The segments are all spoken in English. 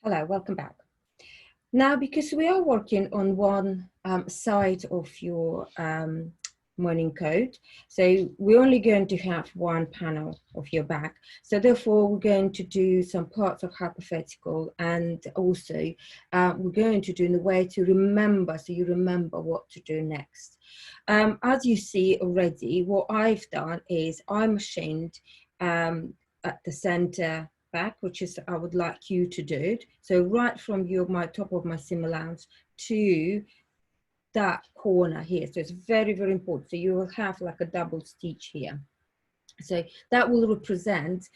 Hello, welcome back. Now, because we are working on one side of your morning code, so we're only going to have one panel of your back. So therefore, we're going to do some parts of hypothetical, and also we're going to do in a way to remember, so you remember what to do next. As you see already, what I've done is I machined at the center back, which is I would like you to do it. So right from my top of my seam allowance to that corner here. So it's very, very important. So you will have like a double stitch here. So that will represent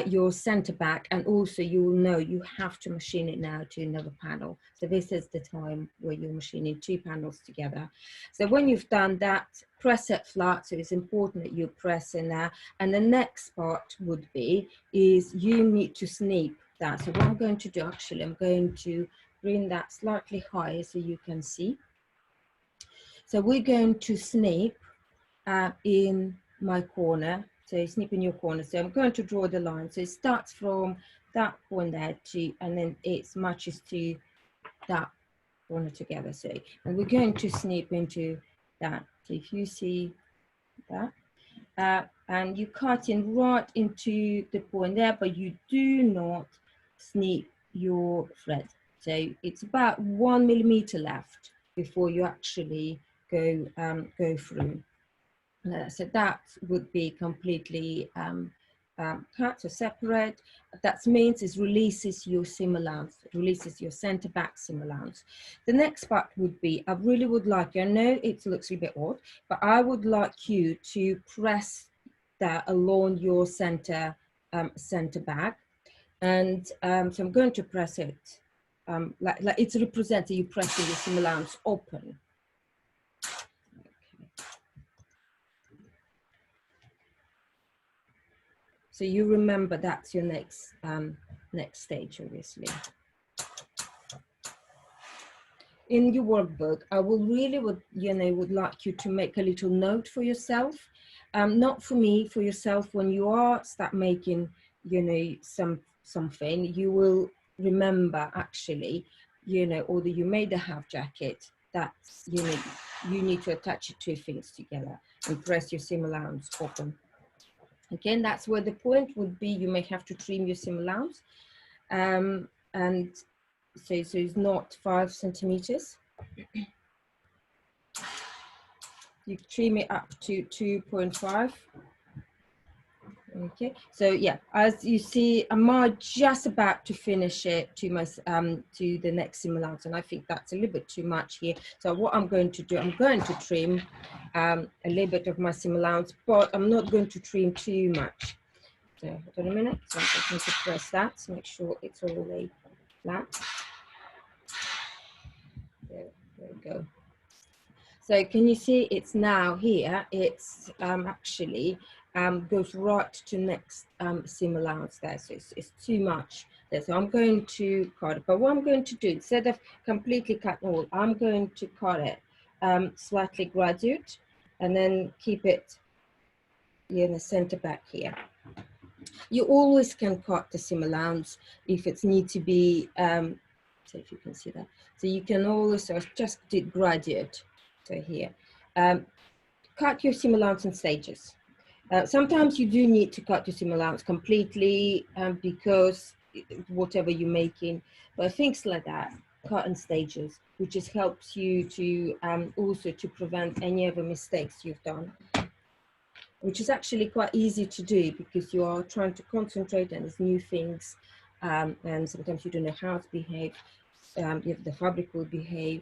your center back, and also you will know you have to machine it now to another panel. So this is the time where you're machining two panels together. So when you've done that, press it flat. So it's important that you press in there. And the next part would be is you need to snip that. So what I'm going to do, actually, I'm going to bring that slightly higher so you can see. So we're going to snip in my corner. So snip in your corner. So I'm going to draw the line. So it starts from that point there to, and then it matches to that corner together. So, and we're going to snip into that. So if you see that, and you cut in right into the point there, but you do not snip your thread. So it's about 1 millimeter left before you actually go through. So that would be completely cut or separate. That means it releases your seam allowance, releases your center back seam allowance. The next part would be, I really would like you, I know it looks a bit odd, but I would like you to press that along your center back. And so I'm going to press it like it's representing you pressing your seam allowance open. So you remember that's your next next stage, obviously. In your workbook, I will really would like you to make a little note for yourself, not for me, for yourself. When you start making, something, you will remember actually, although you made a half jacket, that you need to attach two things together and press your seam allowance open. Again, that's where the point would be. You may have to trim your seam allowance, and so it's not 5 centimeters. You trim it up to 2.5. Okay, so yeah, as you see, I'm just about to finish it to my to the next seam allowance, and I think that's a little bit too much here. So what I'm going to do, I'm going to trim a little bit of my seam allowance, but I'm not going to trim too much. So hold on a minute. So I'm just going to press that to make sure it's all laid flat. There we go. So can you see it's now here? It's actually goes right to next seam allowance there. So it's too much there. So I'm going to cut it. But what I'm going to do, instead of completely cutting all, I'm going to cut it slightly graduate and then keep it in the center back here. You always can cut the seam allowance if it needs to be, so if you can see that. So you can always just do graduate. So here, cut your seam allowance in stages. Sometimes you do need to cut your seam allowance completely because whatever you're making, but things like that, cut in stages, which just helps you to also to prevent any other mistakes you've done, which is actually quite easy to do because you are trying to concentrate on these new things, and sometimes you don't know how to behave, if the fabric will behave,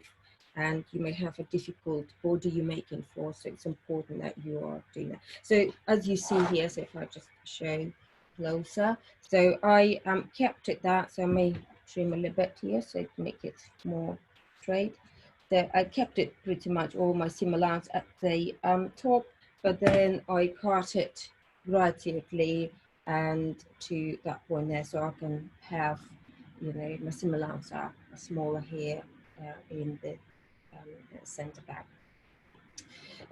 and you may have a difficult body you're making for, so it's important that you are doing that. So as you see here, so if I just show closer, so I kept it that, so I may trim a little bit here so to make it more straight. So I kept it pretty much all my seam allowance at the top, but then I cut it gradually and to that point there, so I can have, my seam allowance are smaller here in the center back.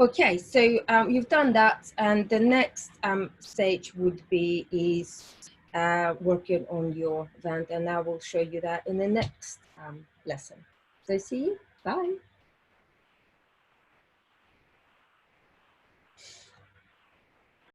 Okay, so you've done that, and the next stage would be is working on your event, and I will show you that in the next lesson. So see you. Bye.